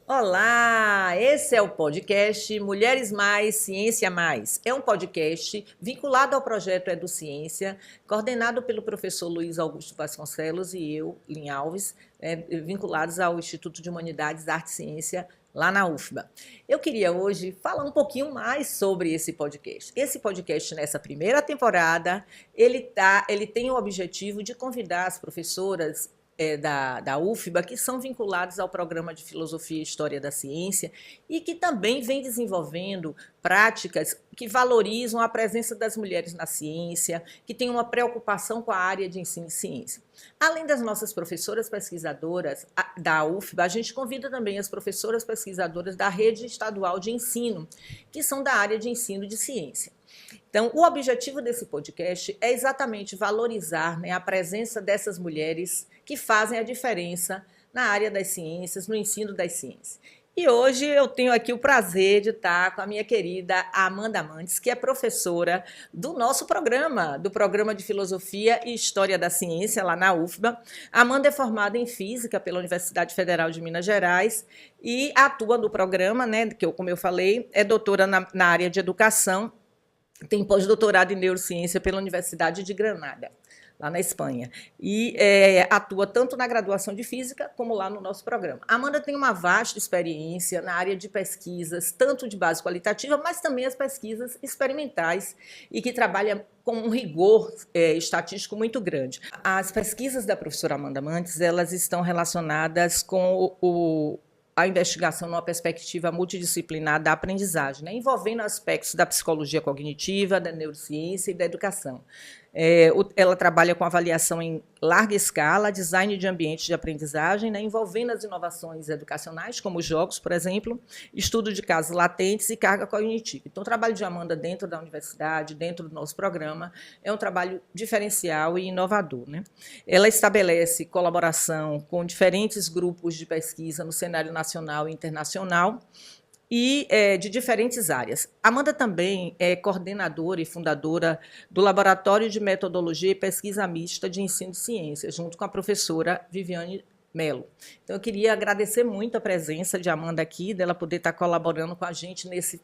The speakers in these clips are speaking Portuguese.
Olá, esse é o podcast Mulheres Mais, Ciência Mais. É um podcast vinculado ao projeto EduCiência, coordenado pelo professor Luiz Augusto Vasconcelos e eu, Lin Alves, vinculados ao Instituto de Humanidades, Arte e Ciência, lá na UFBA. Eu queria hoje falar um pouquinho mais sobre esse podcast. Esse podcast, nessa primeira temporada, ele tem o objetivo de convidar as professoras da UFBA, que são vinculados ao programa de Filosofia e História da Ciência e que também vem desenvolvendo práticas que valorizam a presença das mulheres na ciência, que tem uma preocupação com a área de ensino e ciência. Além das nossas professoras pesquisadoras da UFBA, a gente convida também as professoras pesquisadoras da rede estadual de ensino, que são da área de ensino de ciência. Então, o objetivo desse podcast é exatamente valorizar, a presença dessas mulheres que fazem a diferença na área das ciências, no ensino das ciências. E hoje eu tenho aqui o prazer de estar com a minha querida Amanda Mantes, que é professora do nosso programa, do programa de Filosofia e História da Ciência, lá na UFBA. A Amanda é formada em Física pela Universidade Federal de Minas Gerais e atua no programa, como eu falei, é doutora na área de educação, tem pós-doutorado em Neurociência pela Universidade de Granada, lá na Espanha, e atua tanto na graduação de Física como lá no nosso programa. A Amanda tem uma vasta experiência na área de pesquisas, tanto de base qualitativa, mas também as pesquisas experimentais, e que trabalha com um rigor estatístico muito grande. As pesquisas da professora Amanda Mantes, elas estão relacionadas com a investigação numa perspectiva multidisciplinar da aprendizagem, envolvendo aspectos da psicologia cognitiva, da neurociência e da educação. Ela trabalha com avaliação em larga escala, design de ambientes de aprendizagem, envolvendo as inovações educacionais, como jogos, por exemplo, estudo de casos latentes e carga cognitiva. Então, o trabalho de Amanda dentro da universidade, dentro do nosso programa, é um trabalho diferencial e inovador. Ela estabelece colaboração com diferentes grupos de pesquisa no cenário nacional e internacional, e de diferentes áreas. Amanda também é coordenadora e fundadora do Laboratório de Metodologia e Pesquisa Mista de Ensino de Ciências, junto com a professora Viviane Mello. Então, eu queria agradecer muito a presença de Amanda aqui, dela poder estar colaborando com a gente nesse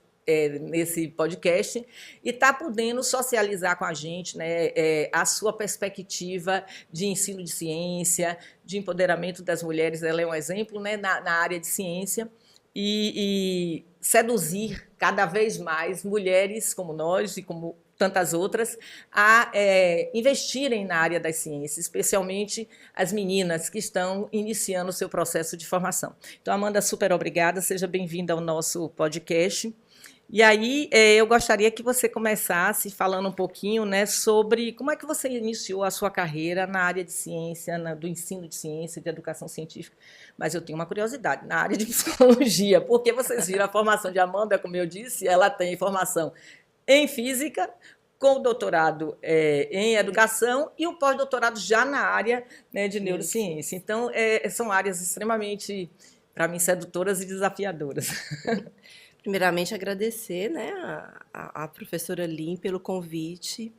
podcast e estar podendo socializar com a gente a sua perspectiva de ensino de ciência, de empoderamento das mulheres. Ela é um exemplo na área de ciência, e seduzir cada vez mais mulheres como nós e como tantas outras a investirem na área das ciências, especialmente as meninas que estão iniciando o seu processo de formação. Então, Amanda, super obrigada, seja bem-vinda ao nosso podcast. E aí, eu gostaria que você começasse falando um pouquinho sobre como é que você iniciou a sua carreira na área de ciência, do ensino de ciência, de educação científica. Mas eu tenho uma curiosidade, na área de psicologia, porque vocês viram a formação de Amanda, como eu disse, ela tem formação em física, com doutorado em educação e o pós-doutorado já na área de neurociência. Então, são áreas extremamente, para mim, sedutoras e desafiadoras. Primeiramente, agradecer a professora Lin pelo convite.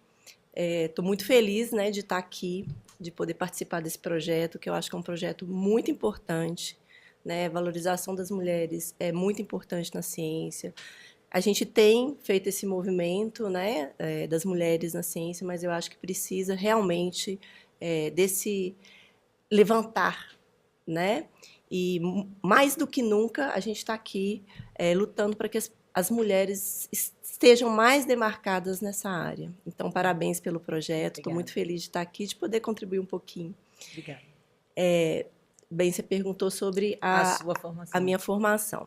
Estou muito feliz de estar aqui, de poder participar desse projeto, que eu acho que é um projeto muito importante. A valorização das mulheres é muito importante na ciência. A gente tem feito esse movimento das mulheres na ciência, mas eu acho que precisa realmente desse levantar, E, mais do que nunca, a gente está aqui lutando para que as mulheres estejam mais demarcadas nessa área. Então, parabéns pelo projeto. Estou muito feliz de estar aqui, de poder contribuir um pouquinho. Obrigada. Bem, você perguntou sobre sua formação. A minha formação.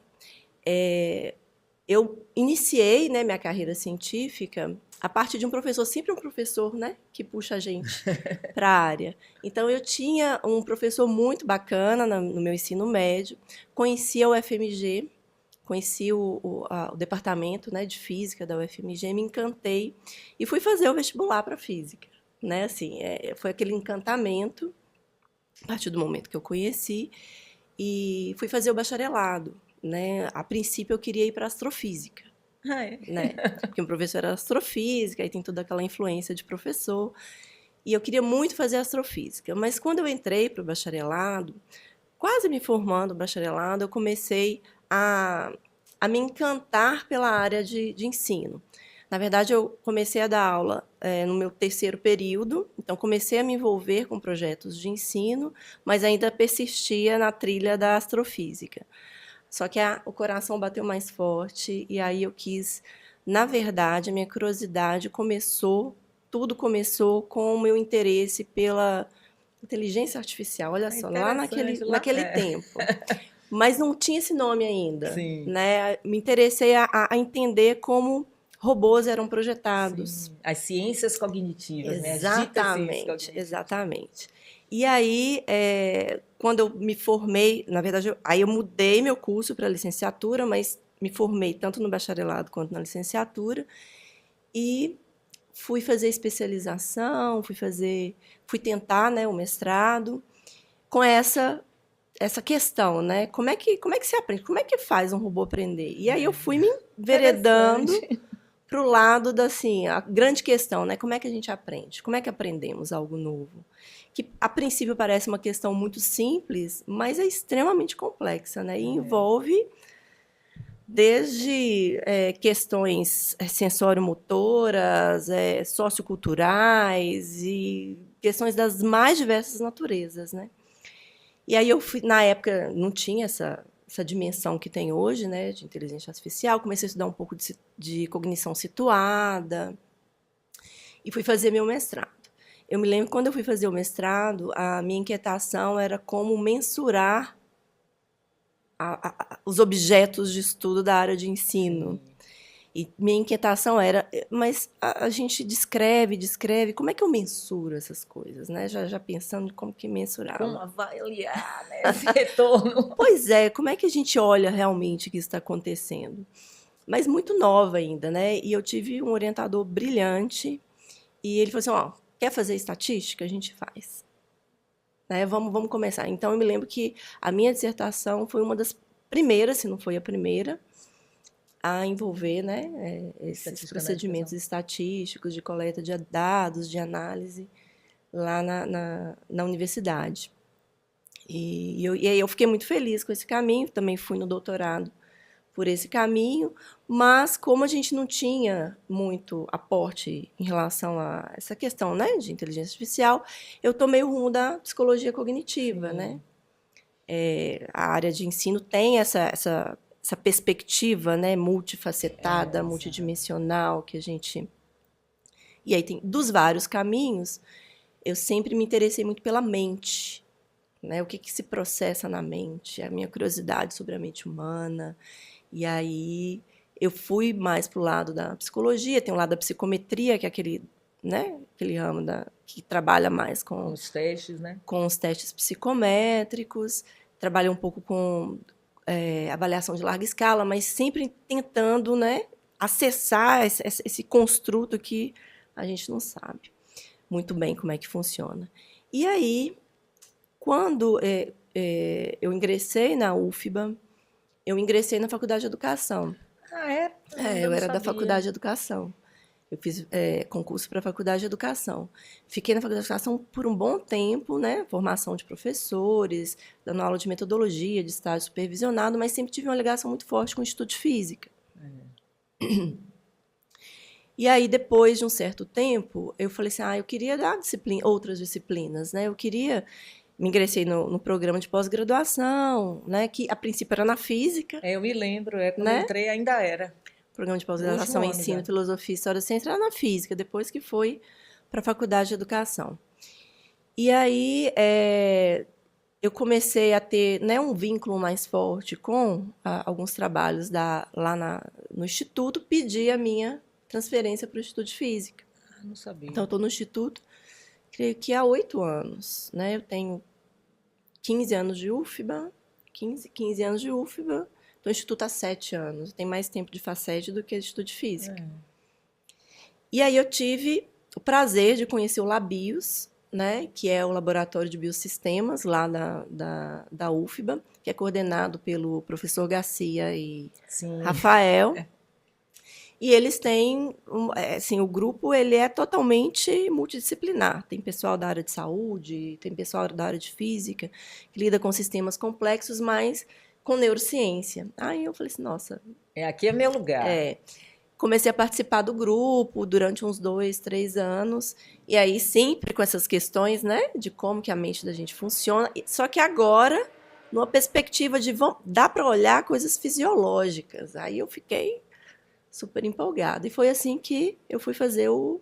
Eu iniciei minha carreira científica a partir de um professor, sempre um professor que puxa a gente para a área. Então, eu tinha um professor muito bacana no meu ensino médio, conhecia o UFMG, conheci o departamento de física da UFMG, me encantei e fui fazer o vestibular para física. Foi aquele encantamento, a partir do momento que eu conheci, e fui fazer o bacharelado. A princípio, eu queria ir para astrofísica. Porque o professor era astrofísica, aí tem toda aquela influência de professor. E eu queria muito fazer astrofísica. Mas, quando eu entrei para o bacharelado, quase me formando, bacharelado, eu comecei a me encantar pela área de ensino. Na verdade, eu comecei a dar aula no meu terceiro período, então comecei a me envolver com projetos de ensino, mas ainda persistia na trilha da astrofísica. Só que o coração bateu mais forte e aí eu quis, na verdade, a minha curiosidade tudo começou com o meu interesse pela inteligência artificial, olha só, lá naquele tempo. Mas não tinha esse nome ainda. Sim. Né? Me interessei a entender como robôs eram projetados. Sim. As ciências cognitivas, exatamente, né? As ditas ciências cognitivas. Exatamente. E aí, quando eu me formei, na verdade, aí eu mudei meu curso para licenciatura, mas me formei tanto no bacharelado quanto na licenciatura e fui fazer especialização, fui tentar, né, o mestrado com essa questão, né? Como é que se aprende? Como é que faz um robô aprender? E aí eu fui me enveredando para o lado da, assim, a grande questão, né? Como é que a gente aprende? Como é que aprendemos algo novo? Que, a princípio, parece uma questão muito simples, mas é extremamente complexa, né? E envolve desde questões sensório-motoras, socioculturais e questões das mais diversas naturezas, né? E aí eu fui, na época não tinha essa dimensão que tem hoje, né, de inteligência artificial, comecei a estudar um pouco de cognição situada e fui fazer meu mestrado. Eu me lembro que quando eu fui fazer o mestrado, a minha inquietação era como mensurar os objetos de estudo da área de ensino. Sim. E minha inquietação era, mas a gente descreve, como é que eu mensuro essas coisas, né? Já pensando como que mensurar. Como avaliar, né, esse retorno. Pois é, como é que a gente olha realmente o que está acontecendo? Mas muito nova ainda, né? E eu tive um orientador brilhante e ele falou assim, ó, quer fazer estatística? A gente faz. Né? Vamos começar. Então, eu me lembro que a minha dissertação foi uma das primeiras, se não foi a primeira, a envolver, né, esses procedimentos estatísticos de coleta de dados, de análise, lá na universidade. E aí eu fiquei muito feliz com esse caminho, também fui no doutorado por esse caminho, mas como a gente não tinha muito aporte em relação a essa questão, né, de inteligência artificial, eu tomei o rumo da psicologia cognitiva, né? A área de ensino tem essa perspectiva, né, multifacetada, multidimensional, que a gente... E aí tem, dos vários caminhos, eu sempre me interessei muito pela mente, né, o que se processa na mente, a minha curiosidade sobre a mente humana. E aí eu fui mais para o lado da psicologia, tem o lado da psicometria, que é aquele ramo que trabalha mais com os testes, né? Com os testes psicométricos, trabalha um pouco com avaliação de larga escala, mas sempre tentando, né, acessar esse construto que a gente não sabe muito bem como é que funciona. E aí, quando eu ingressei na UFBA, eu ingressei na Faculdade de Educação. Ah, é? Eu era da Faculdade de Educação. Eu fiz concurso para a Faculdade de Educação. Fiquei na Faculdade de Educação por um bom tempo, né? Formação de professores, dando aula de metodologia, de estágio supervisionado, mas sempre tive uma ligação muito forte com o Instituto de Física. E aí, depois de um certo tempo, eu falei assim, eu queria dar outras disciplinas, né? Me ingressei no programa de pós-graduação, né? Que a princípio era na física. Eu me lembro, quando eu entrei ainda era. Programa de pós-graduação em Ensino, Filosofia, História da Ciência, era na física, depois que foi para a Faculdade de Educação. E aí eu comecei a ter, né, um vínculo mais forte com alguns trabalhos lá no Instituto, pedi a minha transferência para o Instituto de Física. Não sabia. Então, eu estou no Instituto, creio que há 8 anos. Né? Eu tenho 15 anos de UFBA, 15 anos de UFBA, no Instituto há 7 anos. Tem mais tempo de FACED do que de Instituto de Física. E aí eu tive o prazer de conhecer o Labios, né, que é o Laboratório de Biosistemas, lá da UFBA, que é coordenado pelo professor Garcia e Rafael. E eles têm, assim, o grupo ele é totalmente multidisciplinar. Tem pessoal da área de saúde, tem pessoal da área de física, que lida com sistemas complexos, mas com neurociência. Aí eu falei assim, nossa, Aqui é meu lugar. comecei a participar do grupo durante uns 2, 3 anos, e aí sempre com essas questões, né, de como que a mente da gente funciona, só que agora, numa perspectiva de, dá para olhar coisas fisiológicas. Aí eu fiquei super empolgada. E foi assim que eu fui fazer o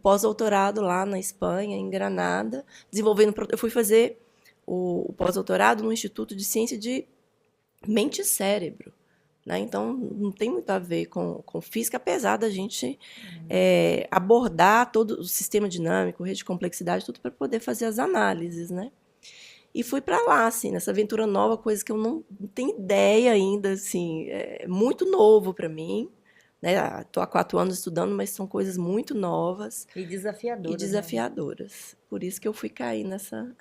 pós-doutorado lá na Espanha, em Granada, eu fui fazer o pós-doutorado no Instituto de Ciência de Mente e Cérebro. Né? Então, não tem muito a ver com física, apesar da gente abordar todo o sistema dinâmico, rede de complexidade, tudo para poder fazer as análises. Né? E fui para lá, assim, nessa aventura nova, coisa que eu não tenho ideia ainda, assim, é muito novo para mim. Estou há 4 anos estudando, mas são coisas muito novas. E desafiadoras. E desafiadoras. Né? Por isso que eu fui cair nessa.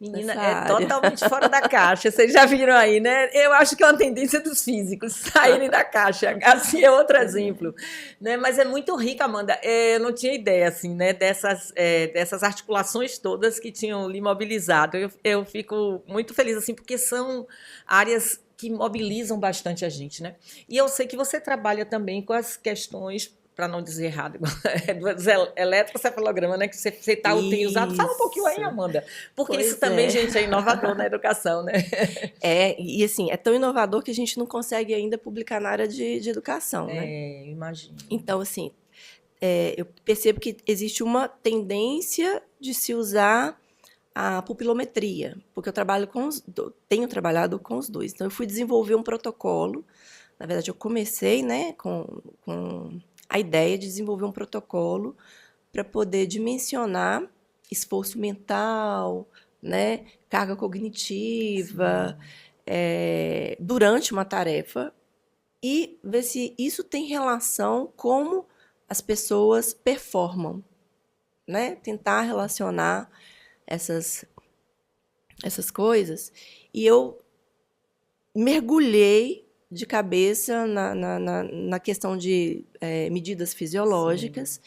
Menina, nessa é área. Totalmente fora da caixa. Vocês já viram aí, né? Eu acho que é uma tendência dos físicos saírem da caixa. Assim é outro exemplo. Né? Mas é muito rica, Amanda. Eu não tinha ideia, assim, né? Dessas articulações todas que tinham lhe mobilizado. Eu fico muito feliz, assim, porque são áreas que mobilizam bastante a gente, né? E eu sei que você trabalha também com as questões, para não dizer errado, do eletrocefalograma, né? Que você tem usado. Fala um pouquinho aí, Amanda. Porque Pois isso também, gente, é inovador na educação, né? E assim, é tão inovador que a gente não consegue ainda publicar na área de educação, né? Imagino. Então, assim, eu percebo que existe uma tendência de se usar a pupilometria, porque eu tenho trabalhado com os dois. Então, eu fui desenvolver um protocolo. Na verdade, eu comecei, né, com a ideia de desenvolver um protocolo para poder dimensionar esforço mental, né, carga cognitiva, durante uma tarefa e ver se isso tem relação como as pessoas performam, né? Tentar relacionar essas coisas. E eu mergulhei de cabeça na questão de medidas fisiológicas. Sim.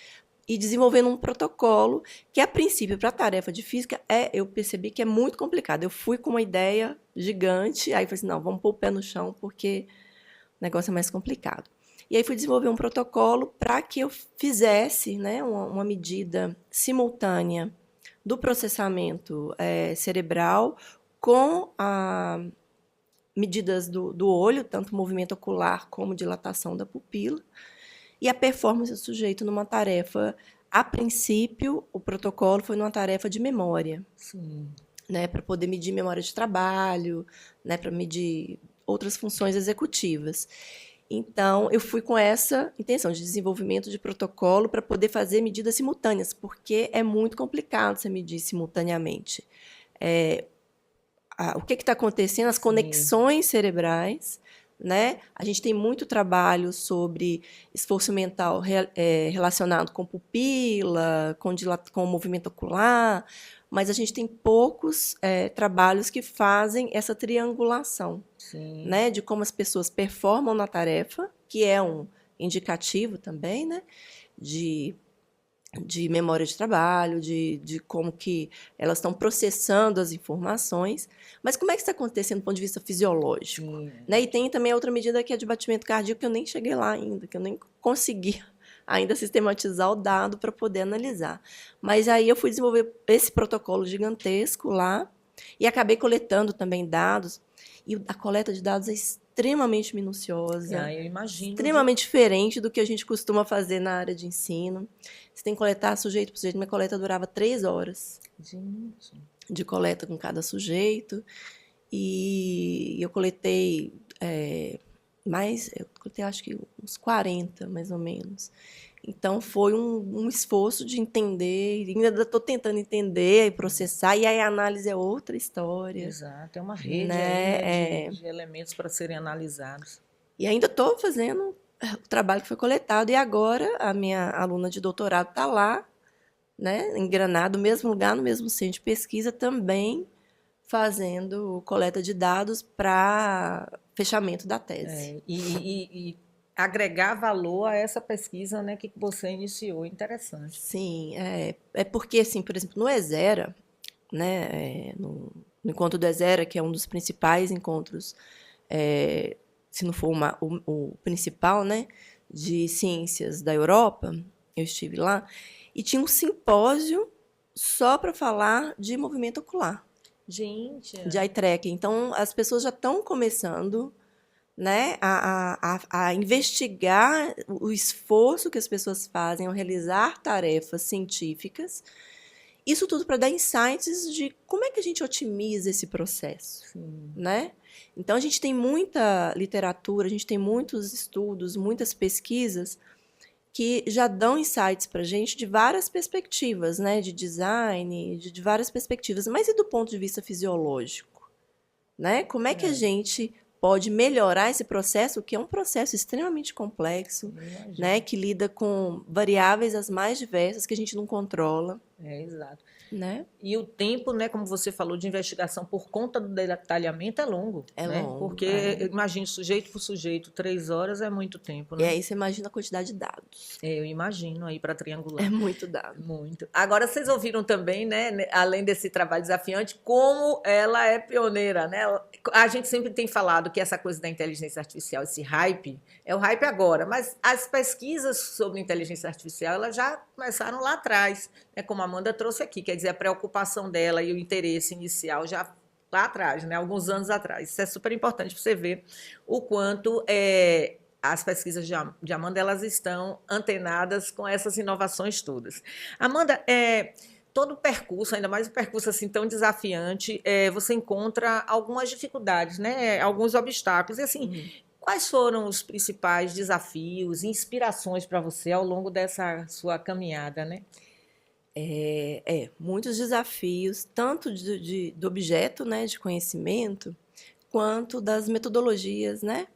E desenvolvendo um protocolo que, a princípio, para a tarefa de física, eu percebi que é muito complicado. Eu fui com uma ideia gigante, aí falei assim, não, vamos pôr o pé no chão, porque o negócio é mais complicado. E aí fui desenvolver um protocolo para que eu fizesse, né, uma medida simultânea do processamento cerebral com medidas do olho, tanto movimento ocular como dilatação da pupila, e a performance do sujeito numa tarefa. A princípio, o protocolo foi numa tarefa de memória. Sim. Né, para poder medir memória de trabalho, né, para medir outras funções executivas. Então, eu fui com essa intenção de desenvolvimento de protocolo para poder fazer medidas simultâneas, porque é muito complicado você medir simultaneamente. O que está acontecendo, as conexões cerebrais, né? A gente tem muito trabalho sobre esforço mental relacionado com pupila, com movimento ocular, mas a gente tem poucos trabalhos que fazem essa triangulação, né, de como as pessoas performam na tarefa, que é um indicativo também, né, de memória de trabalho, de como que elas estão processando as informações, mas como é que isso está acontecendo do ponto de vista fisiológico? Né? E tem também outra medida que é de batimento cardíaco, que eu nem cheguei lá ainda, que eu nem consegui ainda sistematizar o dado para poder analisar. Mas aí eu fui desenvolver esse protocolo gigantesco lá e acabei coletando também dados. E a coleta de dados é extremamente minuciosa, eu imagino, extremamente diferente do que a gente costuma fazer na área de ensino. Você tem que coletar sujeito por sujeito. Minha coleta durava 3 horas de coleta com cada sujeito. E eu coletei eu coletei acho que uns 40, mais ou menos. Então, foi um esforço de entender, ainda estou tentando entender e processar, e aí a análise é outra história. Exato, é uma rede, né, de elementos para serem analisados. E ainda estou fazendo o trabalho que foi coletado, e agora a minha aluna de doutorado está lá, né, em Granada, no mesmo lugar, no mesmo centro de pesquisa, também fazendo coleta de dados para fechamento da tese. E agregar valor a essa pesquisa, né, que você iniciou. Interessante. Sim, é porque, assim, por exemplo, no Exera, né, no encontro do Exera, que é um dos principais encontros, se não for o principal, né, de ciências da Europa, eu estive lá, e tinha um simpósio só para falar de movimento ocular, Gente, de eye tracking. Então, as pessoas já estão começando, né, a investigar o esforço que as pessoas fazem ao realizar tarefas científicas. Isso tudo para dar insights de como é que a gente otimiza esse processo, né? Então, a gente tem muita literatura, a gente tem muitos estudos, muitas pesquisas que já dão insights para a gente de várias perspectivas, né? De design, de várias perspectivas. Mas e do ponto de vista fisiológico? Né? Como é que a gente pode melhorar esse processo, que é um processo extremamente complexo, né? Que lida com variáveis as mais diversas que a gente não controla. Exato. Né? E o tempo, né, como você falou, de investigação por conta do detalhamento é longo. É né? longo. Porque, imagine, sujeito por sujeito, 3 horas é muito tempo. Né? E aí você imagina a quantidade de dados. Eu imagino aí para triangular. É muito dado. Muito. Agora, vocês ouviram também, né, além desse trabalho desafiante, como ela é pioneira. Né? A gente sempre tem falado que essa coisa da inteligência artificial, esse hype, é o hype agora, mas as pesquisas sobre inteligência artificial elas já começaram lá atrás, né, como a Amanda trouxe aqui, quer dizer, a preocupação dela e o interesse inicial já lá atrás, né, alguns anos atrás. Isso é super importante para você ver o quanto as pesquisas de Amanda elas estão antenadas com essas inovações todas. Amanda, todo o percurso, ainda mais o percurso assim tão desafiante, você encontra algumas dificuldades, né, alguns obstáculos. E assim, quais foram os principais desafios, inspirações para você ao longo dessa sua caminhada, né? Muitos desafios, tanto do objeto, né, de conhecimento, quanto das metodologias, né,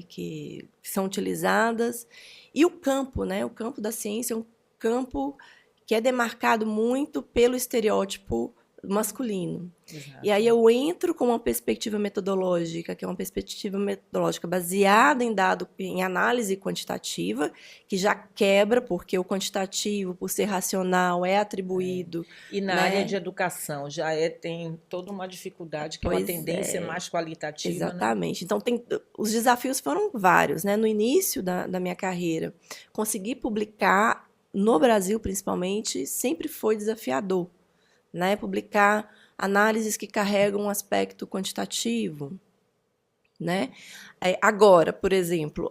que são utilizadas. E o campo, né, o campo da ciência é um campo que é demarcado muito pelo estereótipo masculino. Exato. E aí eu entro com uma perspectiva metodológica, que é uma perspectiva metodológica baseada em análise quantitativa, que já quebra, porque o quantitativo, por ser racional, é atribuído. E na área de educação já tem toda uma dificuldade, que é uma tendência mais qualitativa. Exatamente. Né? Então, os desafios foram vários. Né? No início da minha carreira, conseguir publicar, no Brasil principalmente, sempre foi desafiador. Né? Publicar análises que carregam um aspecto quantitativo. Né? Agora, por exemplo,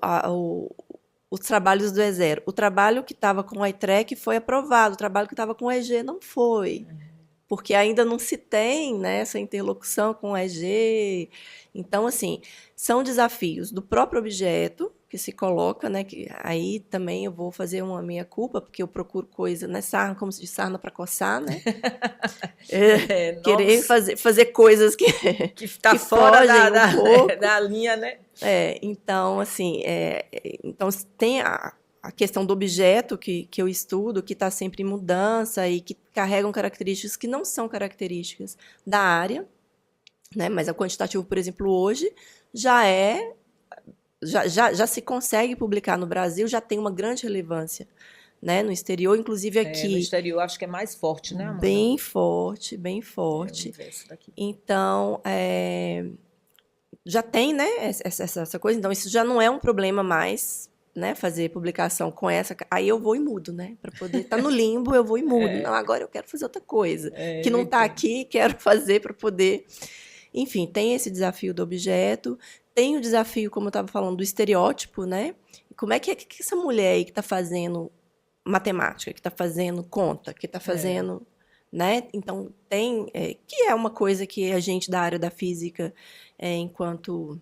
os trabalhos do Exera. O trabalho que estava com o eye track foi aprovado, o trabalho que estava com o EG não foi. Porque ainda não se tem, né, essa interlocução com o EG. Então, assim, são desafios do próprio objeto que se coloca, né, que aí também eu vou fazer uma minha culpa, porque eu procuro coisa, né, sarna, como se diz, sarna para coçar, né? Querer fazer coisas que está fora da linha, né? Então, assim, então tem a questão do objeto que eu estudo, que está sempre em mudança e que carregam características que não são características da área, né? Mas o quantitativo, por exemplo, hoje já se consegue publicar no Brasil, já tem uma grande relevância, né? No exterior, inclusive aqui. No exterior, acho que é mais forte, né, Amanda? Bem forte, bem forte. Então, já tem, né, essa coisa. Então, isso já não é um problema mais, né, fazer publicação com essa. Aí eu vou e mudo, né? Para poder estar no limbo, eu vou e mudo. Não, agora eu quero fazer outra coisa. Que não está aqui, quero fazer para poder. Enfim, tem esse desafio do objeto. Tem o desafio, como eu estava falando, do estereótipo, né? Como é que essa mulher aí que está fazendo matemática, que está fazendo conta, que está fazendo, né? Então, que é uma coisa que a gente da área da física, enquanto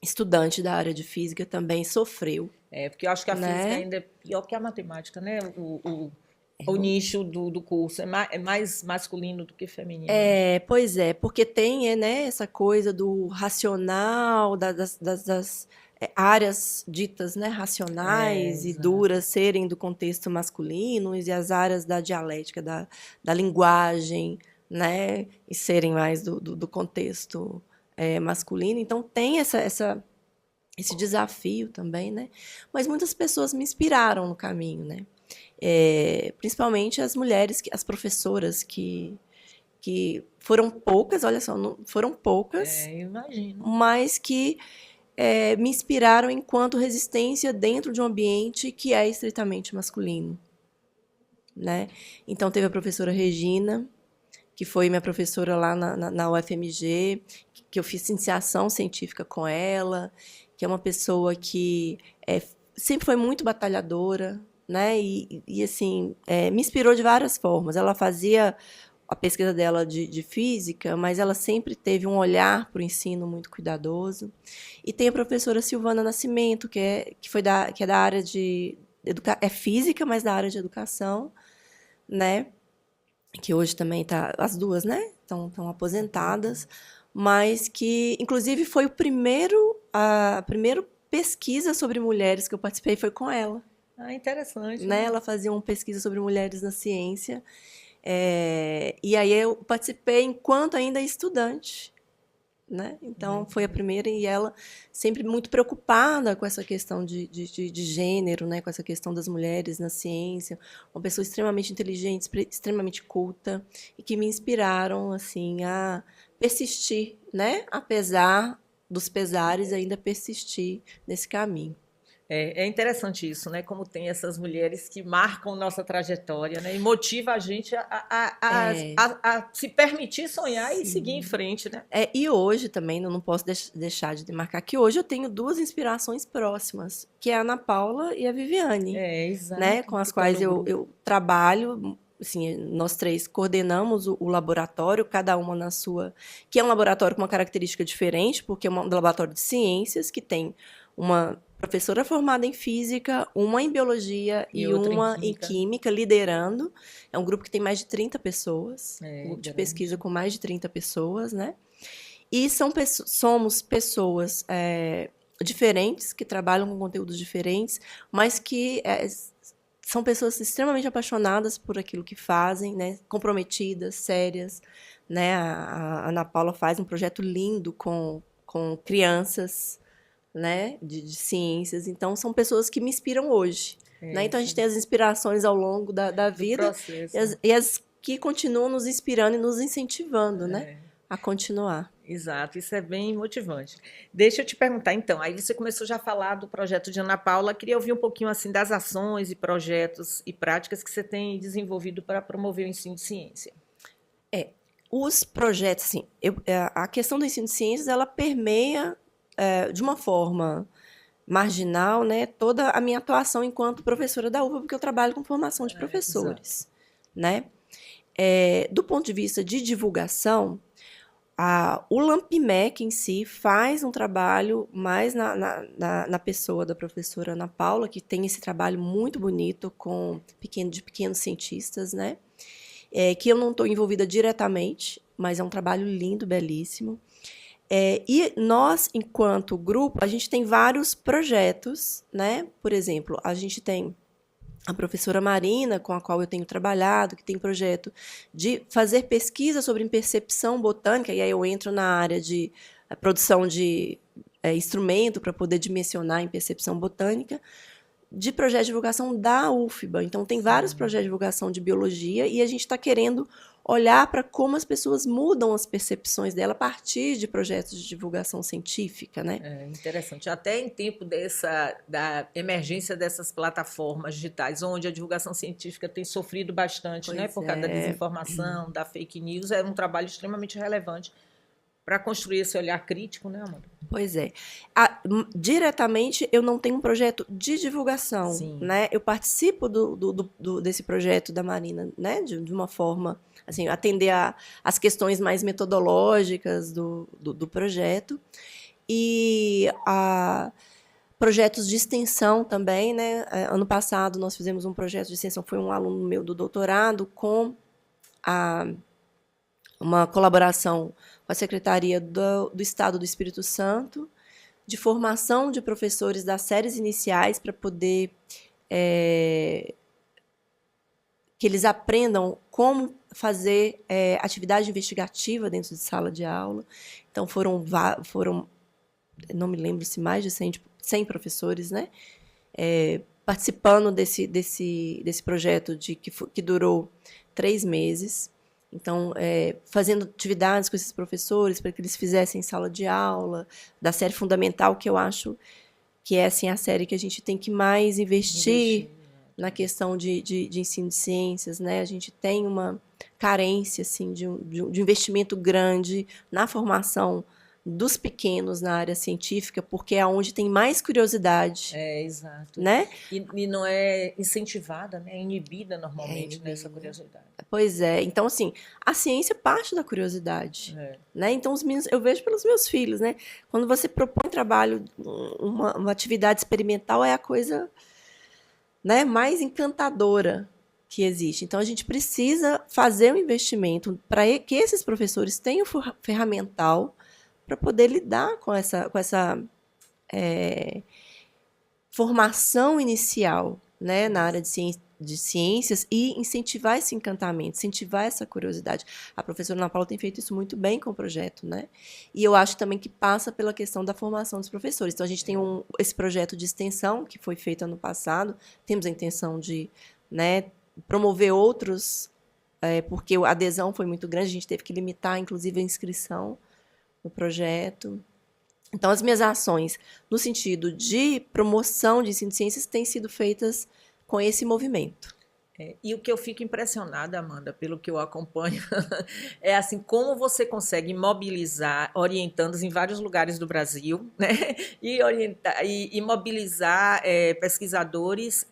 estudante da área de física, também sofreu. Porque eu acho que a física ainda é pior que a matemática, né? O nicho do curso é mais masculino do que feminino. Pois é, porque tem, né, essa coisa do racional, das áreas ditas, né, racionais e duras serem do contexto masculino e as áreas da dialética, da linguagem, né, e serem mais do contexto masculino. Então, tem essa esse desafio também, né? Mas muitas pessoas me inspiraram no caminho, né? Principalmente as mulheres, as professoras que foram poucas, olha só, não, foram poucas, Imagino. mas que me inspiraram enquanto resistência dentro de um ambiente que é estritamente masculino, né? Então, teve a professora Regina, que foi minha professora lá na UFMG, que eu fiz iniciação científica com ela, que é uma pessoa que sempre foi muito batalhadora, né? E assim, me inspirou de várias formas. Ela fazia a pesquisa dela de física, mas ela sempre teve um olhar para o ensino muito cuidadoso. E tem a professora Silvana Nascimento, que é da área de é física, mas da área de educação, né? Que hoje também está, as duas, né? Estão aposentadas, mas que, inclusive, foi a primeira pesquisa sobre mulheres que eu participei foi com ela. Interessante. Né? Ela fazia uma pesquisa sobre mulheres na ciência. E aí eu participei enquanto ainda estudante. Né? Então, foi a primeira, e ela sempre muito preocupada com essa questão de gênero, né? Com essa questão das mulheres na ciência, uma pessoa extremamente inteligente, extremamente culta, e que me inspiraram assim, a persistir, né? Apesar dos pesares, ainda persistir nesse caminho. É interessante isso, né? Como tem essas mulheres que marcam nossa trajetória, né? E motiva a gente a se permitir sonhar. Sim. E seguir em frente, né? E hoje também, não posso deixar de demarcar que hoje eu tenho duas inspirações próximas, que é a Ana Paula e a Viviane. Exato. Né? Com as quais eu trabalho. Assim, nós três coordenamos o laboratório, cada uma na sua... Que é um laboratório com uma característica diferente, porque é um laboratório de ciências, que tem uma professora formada em física, uma em biologia e uma em química, liderando. É um grupo que tem mais de 30 pessoas, um grupo de pesquisa com mais de 30 pessoas, né? E somos pessoas diferentes, que trabalham com conteúdos diferentes, mas que são pessoas extremamente apaixonadas por aquilo que fazem, né? Comprometidas, sérias. Né? A Ana Paula faz um projeto lindo com crianças, né? de ciências. Então, são pessoas que me inspiram hoje. Né? Então, a gente tem as inspirações ao longo da vida e as que continuam nos inspirando e nos incentivando, né? A continuar. Exato, isso é bem motivante. Deixa eu te perguntar, então, aí você começou já a falar do projeto de Ana Paula, queria ouvir um pouquinho assim das ações e projetos e práticas que você tem desenvolvido para promover o ensino de ciência. Os projetos, assim, a questão do ensino de ciências, ela permeia de uma forma marginal, né, toda a minha atuação enquanto professora da UFBA, porque eu trabalho com formação de professores, né? Do ponto de vista de divulgação, o LAMPMEC em si faz um trabalho mais na pessoa da professora Ana Paula, que tem esse trabalho muito bonito de pequenos cientistas, né? Que eu não estou envolvida diretamente, mas é um trabalho lindo, belíssimo. E nós, enquanto grupo, a gente tem vários projetos, né? Por exemplo, a gente tem a professora Marina, com a qual eu tenho trabalhado, que tem projeto de fazer pesquisa sobre impercepção botânica, e aí eu entro na área de produção de instrumento para poder dimensionar a impercepção botânica, de projeto de divulgação da UFBA. Então, tem vários projetos de divulgação de biologia e a gente está querendo olhar para como as pessoas mudam as percepções dela a partir de projetos de divulgação científica, né? Interessante. Até em tempo da emergência dessas plataformas digitais, onde a divulgação científica tem sofrido bastante, né, por causa da desinformação, da fake news, é um trabalho extremamente relevante para construir esse olhar crítico, né, Amanda? Pois é. Diretamente, eu não tenho um projeto de divulgação. Sim. Né? Eu participo desse projeto da Marina, né? de uma forma, assim, atender às questões mais metodológicas do projeto. E projetos de extensão também. Né? Ano passado, nós fizemos um projeto de extensão, foi um aluno meu do doutorado, com uma colaboração com a Secretaria do Estado do Espírito Santo, de formação de professores das séries iniciais para poder que eles aprendam como fazer atividade investigativa dentro de sala de aula. Então, foram não me lembro se mais de 100 professores, né? Participando desse projeto que durou 3 meses. Então, fazendo atividades com esses professores para que eles fizessem sala de aula, da série fundamental, que eu acho que é assim, a série que a gente tem que mais investir na questão de ensino de ciências, né? A gente tem uma carência assim, de um investimento grande na formação dos pequenos na área científica, porque é onde tem mais curiosidade. Exato. Né? E não é incentivada, né? É inibida normalmente nessa curiosidade. Pois é. Então, assim, a ciência parte da curiosidade. Né? Então, os meninos, eu vejo pelos meus filhos, né? Quando você propõe trabalho, uma atividade experimental é a coisa, né, mais encantadora que existe. Então, a gente precisa fazer um investimento para que esses professores tenham ferramental para poder lidar com essa formação inicial, né, na área de ciências e incentivar esse encantamento, incentivar essa curiosidade. A professora Ana Paula tem feito isso muito bem com o projeto, né? E eu acho também que passa pela questão da formação dos professores. Então, a gente tem esse projeto de extensão que foi feito ano passado, temos a intenção de, né, promover outros, porque a adesão foi muito grande, a gente teve que limitar, inclusive, a inscrição no projeto. Então, as minhas ações no sentido de promoção de ensino de ciências têm sido feitas com esse movimento. E o que eu fico impressionada, Amanda, pelo que eu acompanho, é assim, como você consegue mobilizar orientandos em vários lugares do Brasil, né? E mobilizar pesquisadores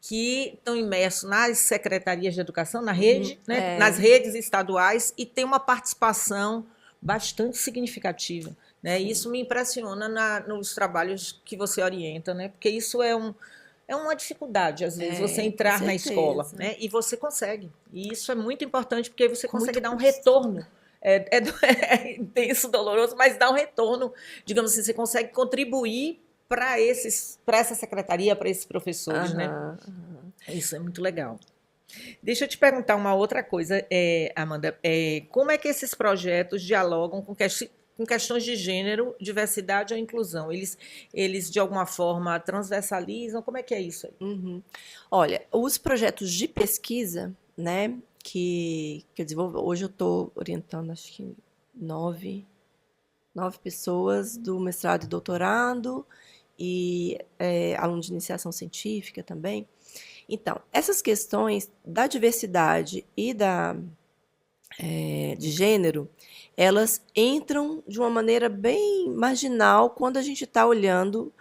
que estão imersos nas secretarias de educação, na rede, né? Nas redes estaduais, e tem uma participação bastante significativa. Né? Isso me impressiona nos trabalhos que você orienta, né? Porque isso é uma dificuldade, às vezes, você entrar na escola, né? E você consegue. E isso é muito importante, porque você consegue dar um retorno. É intenso, doloroso, mas dá um retorno. Digamos assim, você consegue contribuir para essa secretaria, para esses professores, né? Isso é muito legal. Deixa eu te perguntar uma outra coisa, Amanda. Como é que esses projetos dialogam com questões de gênero, diversidade ou inclusão? Eles de alguma forma, transversalizam? Como é que é isso aí? Olha, os projetos de pesquisa, né, que eu desenvolvo, hoje eu estou orientando, acho que 9 pessoas do mestrado e doutorado, e aluno de iniciação científica também. Então, essas questões da diversidade e de gênero, elas entram de uma maneira bem marginal quando a gente está olhando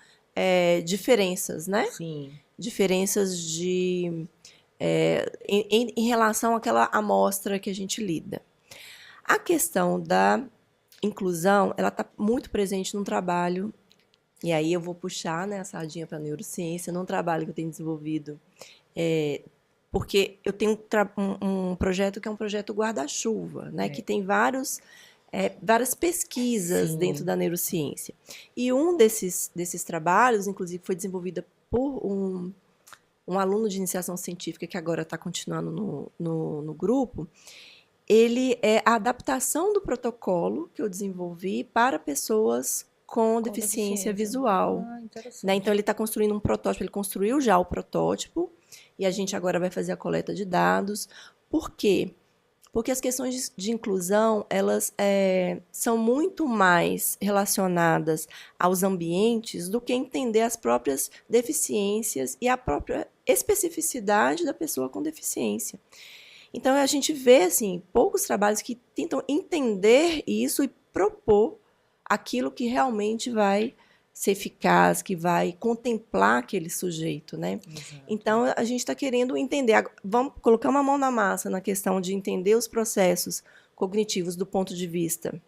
diferenças, né? Sim. Diferenças em relação àquela amostra que a gente lida. A questão da inclusão, ela está muito presente no trabalho, e aí eu vou puxar, né, a sardinha para a neurociência, num trabalho que eu tenho desenvolvido, porque eu tenho um projeto que é um projeto guarda-chuva, né, que tem várias pesquisas dentro da neurociência. E um desses trabalhos, inclusive, foi desenvolvido por um aluno de iniciação científica que agora está continuando no grupo. Ele é a adaptação do protocolo que eu desenvolvi para pessoas com deficiência visual. Né? Então, ele está construindo um protótipo, ele construiu já o protótipo, e a gente agora vai fazer a coleta de dados. Por quê? Porque as questões de inclusão, elas são muito mais relacionadas aos ambientes do que entender as próprias deficiências e a própria especificidade da pessoa com deficiência. Então, a gente vê assim, poucos trabalhos que tentam entender isso e propor aquilo que realmente vai ser eficaz, que vai contemplar aquele sujeito, né? Exato. Então, a gente está querendo entender, vamos colocar uma mão na massa na questão de entender os processos cognitivos do ponto de vista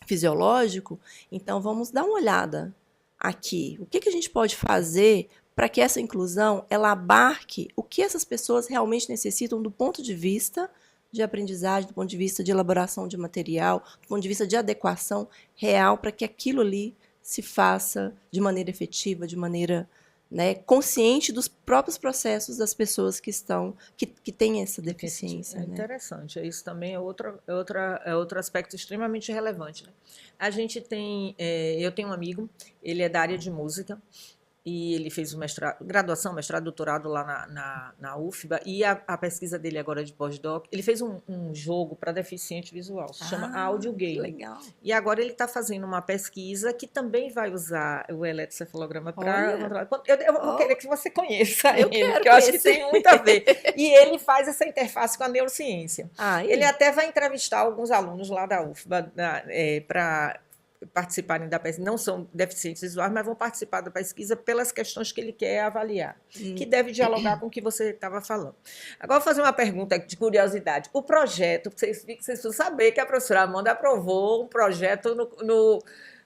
fisiológico. Então, vamos dar uma olhada aqui. O que a gente pode fazer para que essa inclusão ela abarque o que essas pessoas realmente necessitam do ponto de vista de aprendizagem, do ponto de vista de elaboração de material, do ponto de vista de adequação real, para que aquilo ali se faça de maneira efetiva, de maneira né, consciente dos próprios processos das pessoas que têm essa deficiência. É interessante, isso também é outro aspecto extremamente relevante, né? A gente tem, eu tenho um amigo, ele é da área de música, e ele fez graduação, mestrado, doutorado lá na UFBA, e a pesquisa dele agora de pós-doc, ele fez um jogo para deficiente visual, se chama Audio Game. Legal. E agora ele está fazendo uma pesquisa que também vai usar o eletrocefalograma para... Eu vou querer que você conheça ele, porque eu acho que tem muito a ver. E ele faz essa interface com a neurociência. Ele até vai entrevistar alguns alunos lá da UFBA para participarem da pesquisa, não são deficientes visuais, mas vão participar da pesquisa pelas questões que ele quer avaliar, que deve dialogar com o que você estava falando. Agora, vou fazer uma pergunta de curiosidade. O projeto, vocês precisam saber que a professora Amanda aprovou um projeto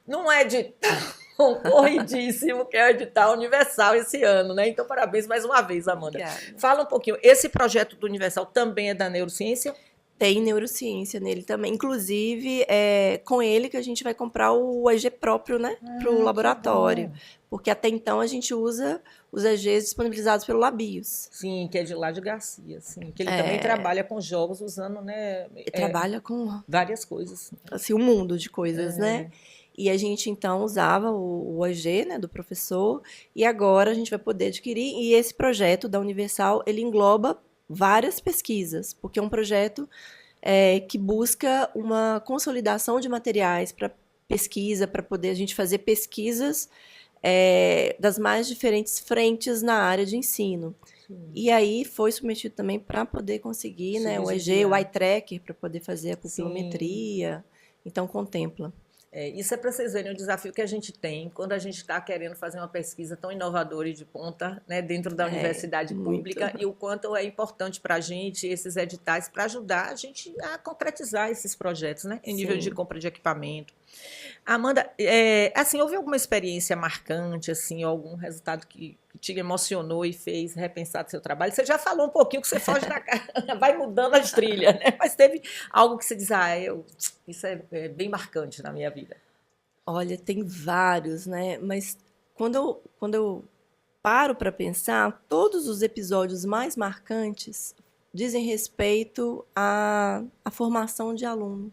num edital corridíssimo, que é o edital Universal esse ano, né? Então, parabéns mais uma vez, Amanda. Obrigada. Fala um pouquinho, esse projeto do Universal também é da neurociência? Tem neurociência nele também. Inclusive, é com ele que a gente vai comprar o EG próprio, né, para o laboratório. Porque até então a gente usa os EGs disponibilizados pelo Labios. Sim, que é de lá de Garcia, sim. Que ele também trabalha com jogos usando, né? Trabalha com várias coisas. Assim, um mundo de coisas, né? E a gente, então, usava o EG, né, do professor, e agora a gente vai poder adquirir. E esse projeto da Universal, ele engloba várias pesquisas, porque é um projeto que busca uma consolidação de materiais para pesquisa, para poder a gente fazer pesquisas das mais diferentes frentes na área de ensino. Sim. E aí foi submetido também para poder conseguir, né, o EG, o eye tracker, para poder fazer a pupilometria. Então, contempla. Isso é para vocês verem o desafio que a gente tem quando a gente está querendo fazer uma pesquisa tão inovadora e de ponta, né, dentro da universidade pública, e o quanto é importante para a gente esses editais para ajudar a gente a concretizar esses projetos, né, em nível de compra de equipamento. Amanda, assim, houve alguma experiência marcante, assim, algum resultado que te emocionou e fez repensar do seu trabalho? Você já falou um pouquinho que você foge da cara, vai mudando as trilhas, né? Mas teve algo que você diz, isso é bem marcante na minha vida. Olha, tem vários, né? Mas quando eu paro para pensar, todos os episódios mais marcantes dizem respeito à formação de aluno.